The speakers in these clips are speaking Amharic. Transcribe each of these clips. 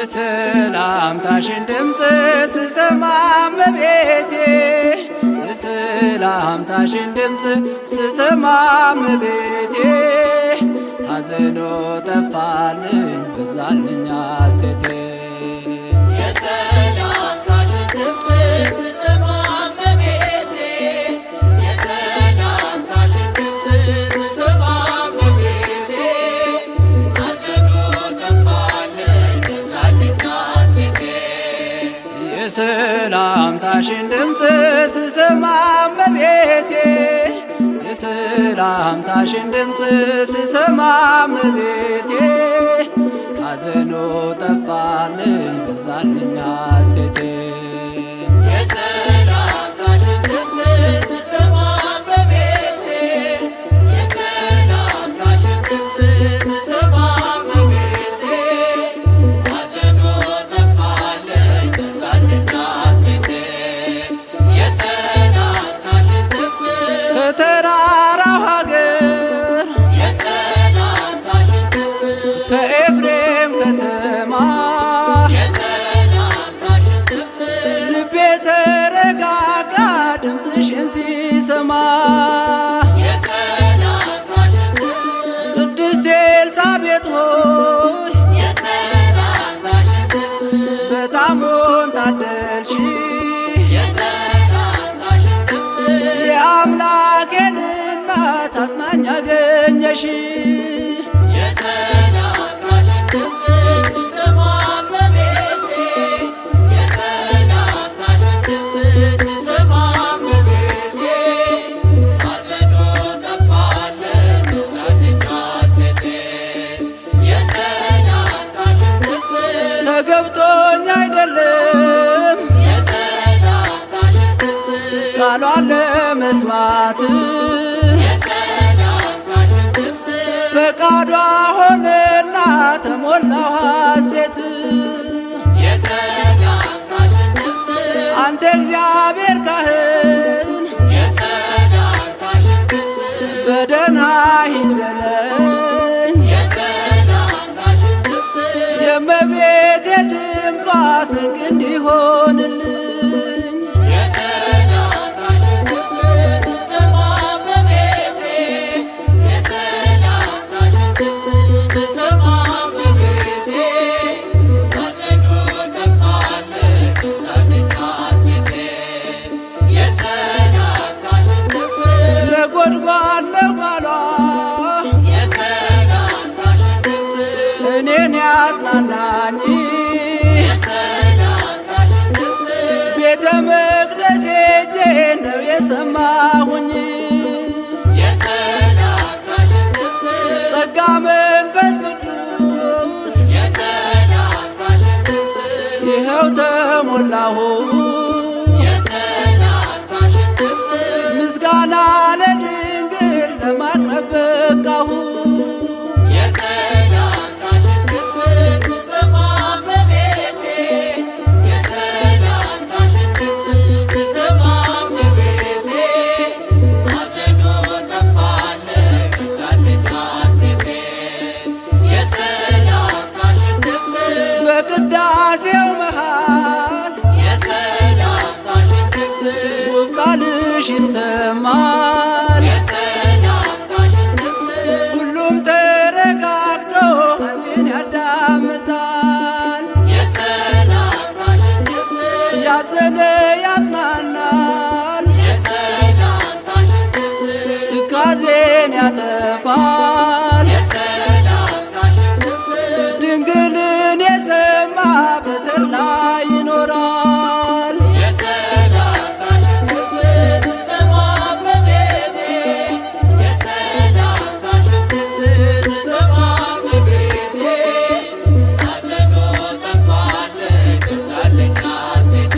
የሰላምታሽን ድምፅ ስሰማ እመቤቴ የሰላምታሽን ድምፅ ስሰማ እመቤቴ ሐዘኑ ጠፋልኝ በዛልኝ ሐሴቴ የሰላምታሽን ድምፅ ስሰማ እመቤቴ የሰላምታሽን ድምፅ ስሰማ እመቤቴ ሐዘኑ ጠፋልኝ በዛልኝ ሐሴቴ የሰላምታሽን ድምፅ ስሰማ እመቤቴ የሰላምታሽን ድምፅ ስሰማ እመቤቴ ሐዘኑ ጠፋልኝ በዛልኝ ሐሴቴ የሰላምታሽን ድምፅ ስሰማ እመቤቴ የሰላምታሽን ድምፅ ስሰማ እመቤቴ ሐዘኑ ጠፋልኝ በዛልኝ ሐሴቴ የሰላምታሽን ድምፅ ከተራራው ሀገር የሰላምታሽን ድምፅ ከኤፍሬም ከተማ የሰላምታሽን ድምፅ ልቤ ተረጋጋ ድምፅሽን ሲሰማ የሰላምታሽን ድምፅ ቅድስት ኤልሳቤጥ ሆይ የሰላምታሽን ድምፅ በጣሙን ታደልሽ የሰላምታሽን ድምፅ የአምላኬን እናት አጽናኝ አገኘሽ የሰላምታሽን ድምፅ ስሰማ እመቤቴ የሰላምታሽን ድምፅ ስሰማ እመቤቴ ሐዘኑ ጠፋልኝ በዛልኝ ሐሴቴ የሰላምታሽን ድምፅ ተገብቶኝ አይደለም የሰላምታሽን ድምፅ ቃሏን ለመስማት የሰላምታሽን ድምፅ ፈቃዷ ሆነና ተሞላው ሐሴት የሰላምታሽን ድምፅ አንተ እግዚአብሔር ካህን የሰላምታሽን ድምፅ በደህና ሂድ በለኝ የሰላምታሽን ድምፅ የእመቤቴ ድምጿ ስንቅ እንዲሆንልኝ የሰላምታሽን ድምፅ ስሰማ እመቤቴ የሰላምታሽን ድምፅ ስሰማ እመቤቴ ሐዘኑ ጠፋልኝ በዛልኝ ሐሴቴ የሰላምታሽን ድምፅ ነጎድጓድ ነው ቃሏ የሰላምታሽን ድምፅ እኔን ያጽናናኝ የሰላምታሽን ድምፅ ቤተ መቅደስ ሄጄ ነው የሰማሁኝ የሰላምታሽን ድምፅ ጸጋ መንፈስ ቅዱስ የሰላምታሽን ድምፅ ይኸው ተሞላሁ የሰላምታሽን ድምፅ ምስጋና ለድንግል ለማቅረብ በቃሁ የሰላምታሽን ድምፅ ስሰማ እመቤቴ የሰላምታሽን ድምፅ ስሰማ እመቤቴ ሐዘኑ ጠፋልኝ በዛልኝ ሐሴቴ የሰላምታሽን ድምፅ በቅዳሴው መሃል የሰላምታሽን ድምፅ ውብ ቃልሽ ይሰማል የሰላምታሽን ድምፅ ሁሉም ተረጋግቶ አንቺን ያዳምጣል የሰላምታሽን ድምፅ ያዘነ ያጽናናል የሰላምታሽን ድምፅ ትካዜን ያጠፋል የሰላምታሽን ድምፅ ድንግልን የሰማ በተድላ ይኖራል የሰላምታሽን ድምፅ ስሰማ እመቤቴ የሰላምታሽን ድምፅ ስሰማ እመቤቴ ሐዘኑ ጠፋልኝ በዛልኝ ሐሴቴ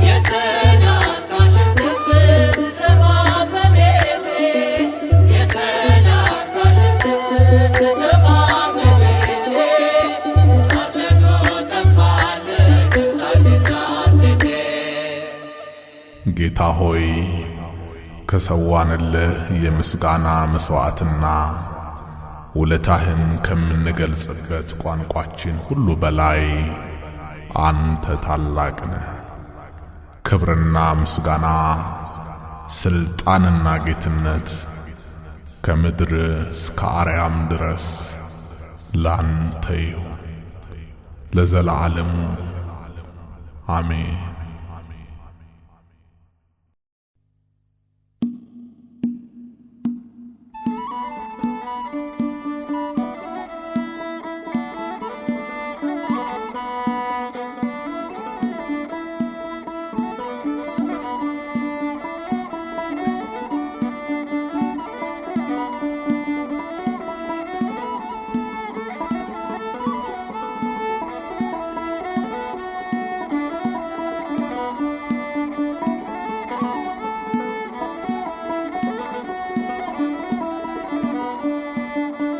የሰላምታሽን ድምፅ ስሰማ እመቤቴ የሰላምታሽን ድምፅ ስሰማ እመቤቴ ሐዘኑ ጠፋልኝ በዛልኝ ሐሴቴ ጌታ ሆይ ከሰዋንልህ የምስጋና መስዋዕትና ውለታህን ከምንገልጽበት ቋንቋችን ሁሉ በላይ አንተ ታላቅ ነህ። ክብርና ምስጋና ስልጣንና ጌትነት ከምድር እስከ አርያም ድረስ ላንተ ይሁን ለዘላለሙ አሜን።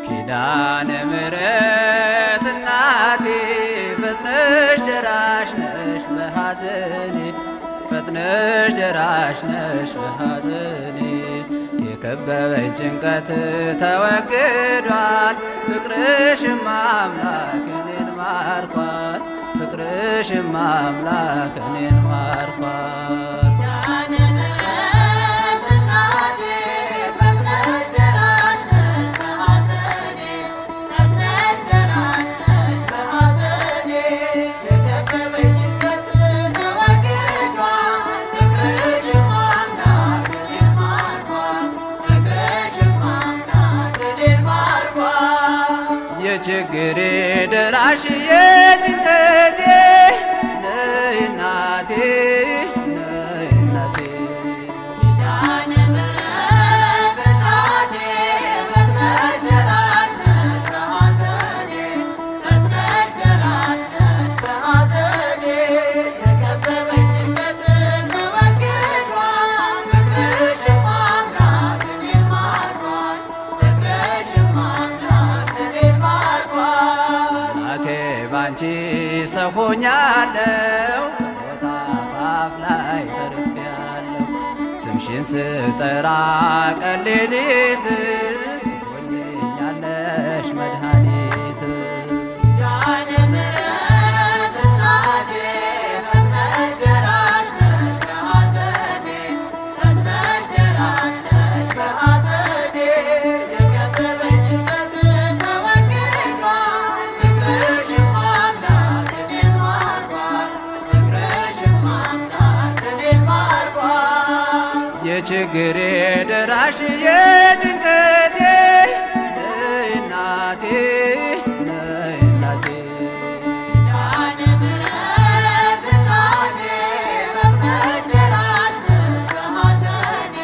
ኪዳነ ምሕረት እናቴ ፈጥነሽ ደራሽ ነሽ በሐዘኔ ፈጥነሽ ደራሽ ነሽ በሐዘኔ የከበበኝ ጭንቀት ተወግዷል ፍቅርሽም አምላክ እኔን ማርኳል ፍቅርሽም አምላክ እኔን ማርኳል። የችግሬ ደራሽ የጭንቀቴ ነይ እናቴ ነይ እናቴ ኪዳነ ምሕረት እናቴ ፈጥነሽ ደራሽ ነሽ በሐዘኔ ፈጥነሽ ደራሽ ነሽ በሐዘኔ የከበበኝ ጭንቀት ተወግዷል ፍቅርሽም አምላክ እኔን ማርኳል ፍቅርሽም አምላክ እኔን ማርኳል። እናቴ ባንቺ ሰው ሆኛለሁ ከሞት አፋፍ ላይ ተርፌያለሁ ስምሽን ስጠራ ቀን ሌሊት ትሆኚኛለሽ መድኃኒት። ኪዳነ ምሕረት እናቴ ፈጥነሽ ደራሽ ነሽ በሐዘኔ ፈጥነሽ ደራሽ ነሽ በሐዘኔ የከበበኝ ጭንቀት ተወግዷል ፍቅርሽም አምላክ እኔን ማርኳል ፍቅርሽም አምላክ እኔን ማርኳል። የችግሬ ደራሽ የጭንቀቴ ነይ እናቴ ነይ እናቴ ኪዳነ ምሕረት እናቴ ፈጥነሽ ደራሽ ነሽ በሐዘኔ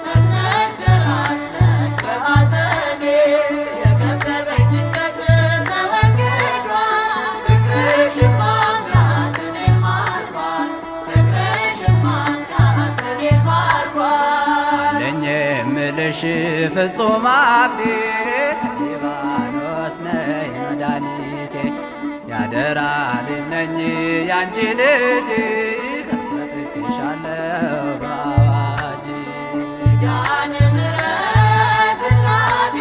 ፈጥነሽ ደራሽ ነሽ በሐዘኔ የከበበኝ ጭንቀት ተወግዷል ፍቅርሽም አምላክ እኔን ማርኳል ፍቅርሽም አምላክ እኔን ማርኳል። ለኝ የምልሽ ፍጹም ሀብቴ ከሊባኖስ ነይ መድኃኒቴ ያደራ ልጅ ነኝ ያንቺ ልጅ ተሰጥቼሻለሁ በአዋጅ። ኪዳነ ምሕረት እናቴ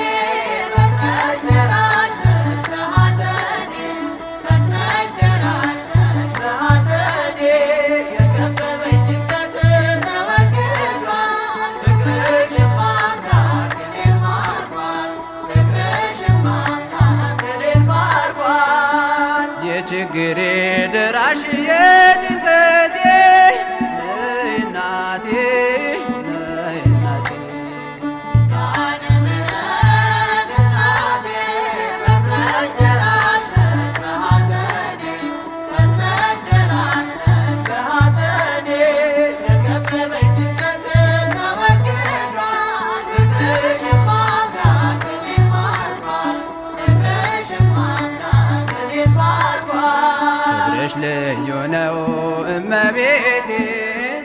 ፈጥነሽ ደራሽ ነሽ በሐዘኔ ፈጥነሽ ደራሽ ነሽ በሐዘኔ የከበበኝ ጭንቀት ተወግዷል ፍቅርሽም አምላክ እኔን ማርኳል ፍቅርሽም አምላክ እኔን ማርኳል። የችግሬ ደራሽ የጭንቀቴ ነይ እናቴ ነይ እናቴ ኪዳነ ምሕረት እናቴ ፈጥነሽ ደራሽ ነሽ በሐዘኔ ፈጥነሽ ደራሽ ነሽ በሐዘኔ የከበበኝ ጭንቀት ተወግዷል ፍቅርሽም አምላክ እኔን ማርኳል ፍቅርሽም አምላክ እኔን ማርኳል። ፍቅርሽ ልዩ ነው እመቤቴ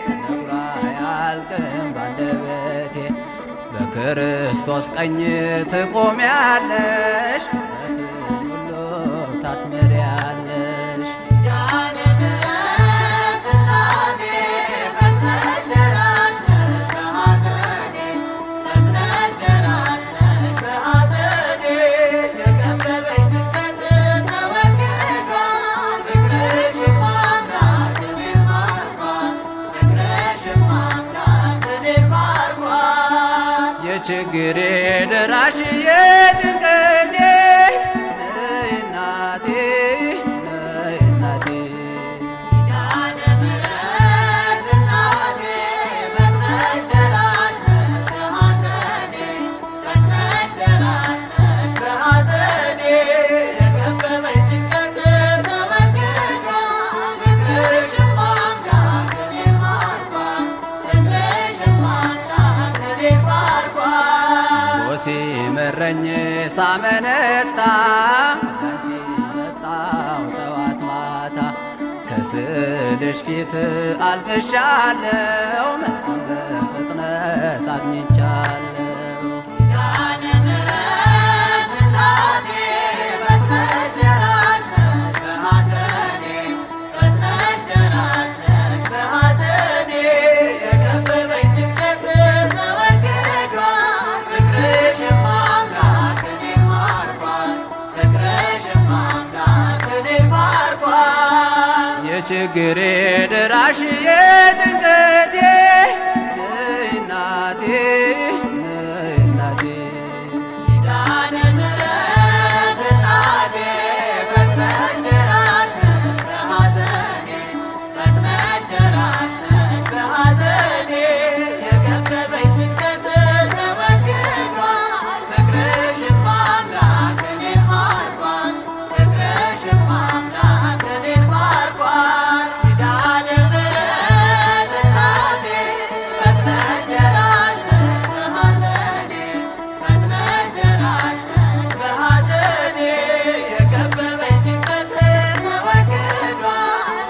ተነግሮ አያልቅም ባንደበቴ በክርስቶስ ቀኝ ትቆሚያለሽ ምሕረትን ሁሉ ታስምሪያለሽ። ኪዳነ ምሕረት እናቴ ፈጥነሽ ደራሽ ነሽ በሐዘኔ ፈጥነሽ ደራሽ ነሽ በሐዘኔ ድራሽ የጭንቀቴ ነይ እናቴ ነይ እናቴ ኪዳነ ምሕረት እናቴ ፈጥነሽ ደራሽ ነሽ በሐዘኔ ፈጥነሽ ደራሽ ነሽ በሐዘኔ የከበበኝ ጭንቀት ተወግዷል ፍቅርሽማ አምላክ እኔን ማርኳል ፍቅርሽማ አምላክ እኔን ማርኳል ሲመረኝ ሳመነታ ወዳንቺ መጣው ጠዋት ማታ ከስልሽ ፊት አልቅሻለው መልሱን በፍጥነት አግኝቻለው። ኪዳነ ምሕረት እናቴ ፈጥነሽ ደራሽ ነሽ በሐዘኔ ፈጥነሽ ደራሽ ነሽ በሐዘኔ የከበበኝ ጭንቀት ተወግዷል ፍቅርሽማ አምላክ እኔን ማርኳል ፍቅርሽማ አምላክ እኔን ማርኳል የችግሬ ድራሽ የጭንቀቴ ነይ እናቴ ነይ እናቴ ኪዳነ ምሕረት እናቴ ፈጥነሽ ደራሽ ነሽ በሐዘኔ ፈጥነሽ ደራሽ ነሽ በሐዘኔ የከበበኝ ጭንቀት ተወግዷል ፍቅርሽማ አምላክ እኔን ማርኳል ፍቅርሽማ አምላክ እኔን ማርኳል ኪዳነ ምሕረት እናቴ ፈጥነሽ ደራሽ ነሽ በሐዘኔ ፈጥነሽ ደራሽ ነሽ በሐዘኔ የከበበኝ ጭንቀት ተወግዷል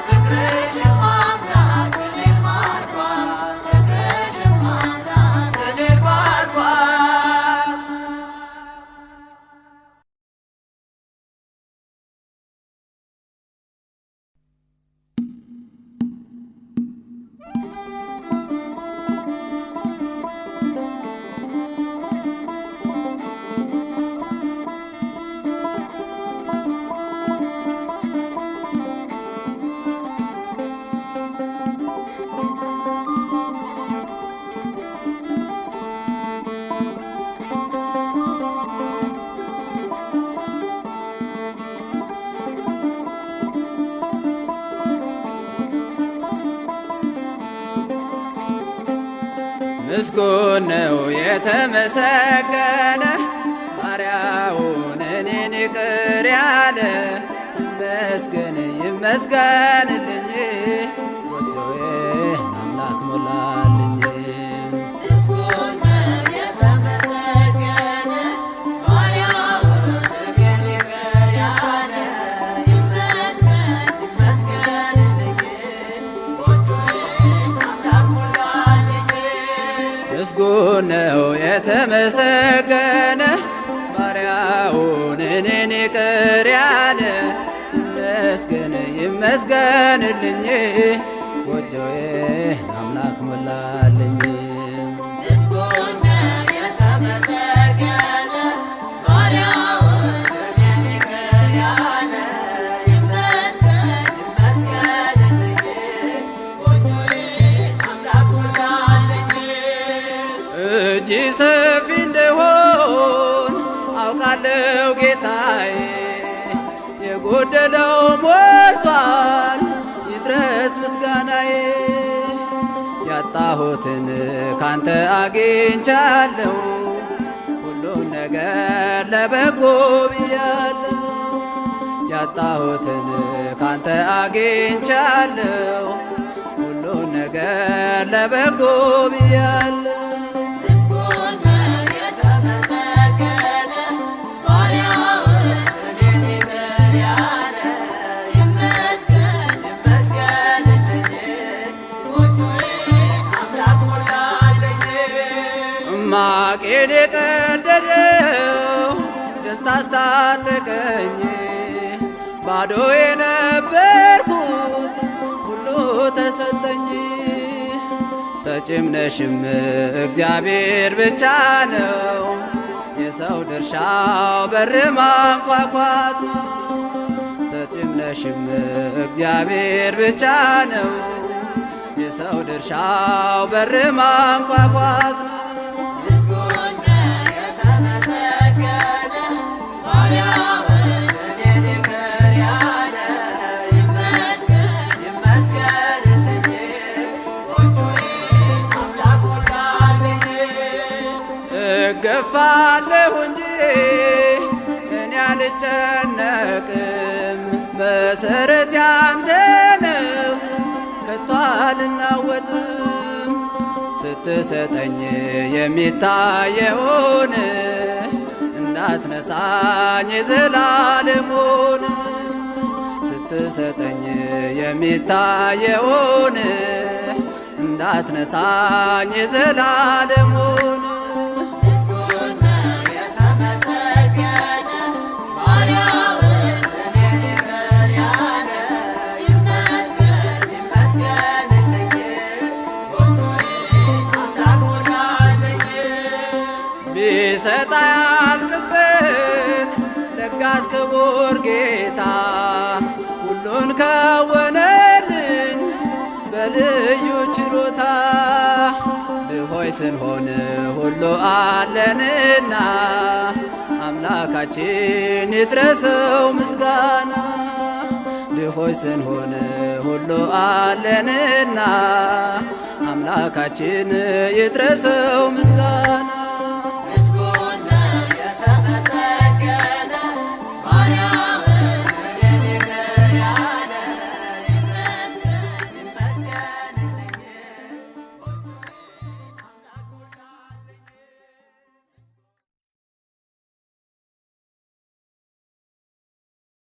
ፍቅርሽማ አምላክ እኔን ማርኳል ፍቅርሽማ አምላክ እኔን ማርኳል ምስጉን ነው የተመሰገነ ባሪያውን እኔን ይቅር ያለ ይመስገን ይመስገንልኝ ጎጆዬን አምላክ ሞላልኝ። ምስጉን ነው የተመሰገነ ባሪያውን እኔን ይቅር ያለ ይመስገን ይመስገንልኝ ጎጆዬን አምላክ ሞላልኝ ምስጉን ነው የተመሰገነ ባሪያውን እኔን ይቅር ያለ ይመስገን ይመስገንልኝ ጎጆዬን አምላክ ሞላልኝ። ምስጉን ነው የተመሰገነ ባሪያውን እኔን ይቅር ያለ ይመስገን ይመስገንልኝ ጎጆዬን አምላክ ሞላልኝ እጅ ሰፊ እንደሆን አውቃለሁ ጌታዬ የጎደለው ሞልቷል ይድረስ ምስጋናዬ ያጣሁትን ካንተ አግኝቻለሁ ሁሉን ነገር ለበጎ ብያለሁ ያጣሁትን ካንተ አግኝቻለሁ ሁሉን ነገር ለበጎ ብያለሁ ምስጉን ነው የተመሰገነ ባሪያውን እኔን ይቅር ያለ ይመስገን ይመስገንልኝ ጎጆዬን አምላክ ሞላልኝ ማቄን የቀደደው ደስታ አስታጠቀኝ ባዶ የነበርኩት ሁሉ ተሰጠኝ ሰጪም ነሽም እግዚአብሔር ብቻ ነው የሰው ድርሻው በር ማንኳኳት ነው ሰጪም ነሽም እግዚአብሔር ብቻ ነው የሰው ድርሻው በር ማንኳኳት ነው ምስጉን ነው የተመሰገነ እገፋለሁ እንጂ እኔ አልጨነቅም። መሰረት ያንተ ነህ ከቶ አልናወጥም። ስትሰጠኝ የሚታየውን እንዳትነሳኝ የዘላለሙን ስትሰጠኝ የሚታየውን እንዳትነሳኝ የዘላለሙን ምስጉን ነው የተመሰገነ ባሪያውን እኔን ይቅር ያለ ይመስገን ይመስገንልኝ ጎጆዬን አምላክ ሞላልኝ። ቢሰጥ አያልቅበት ለጋስ ክቡር ጌታ ሁሉን ከወነልኝ በልዩ ችሮታ። ድሆይ ስንሆን ሁሉ አለንና አምላካችን ይድረሰው ምስጋና። ድሆይ ስንሆን ሁሉ አለንና አምላካችን ይድረሰው ምስጋና።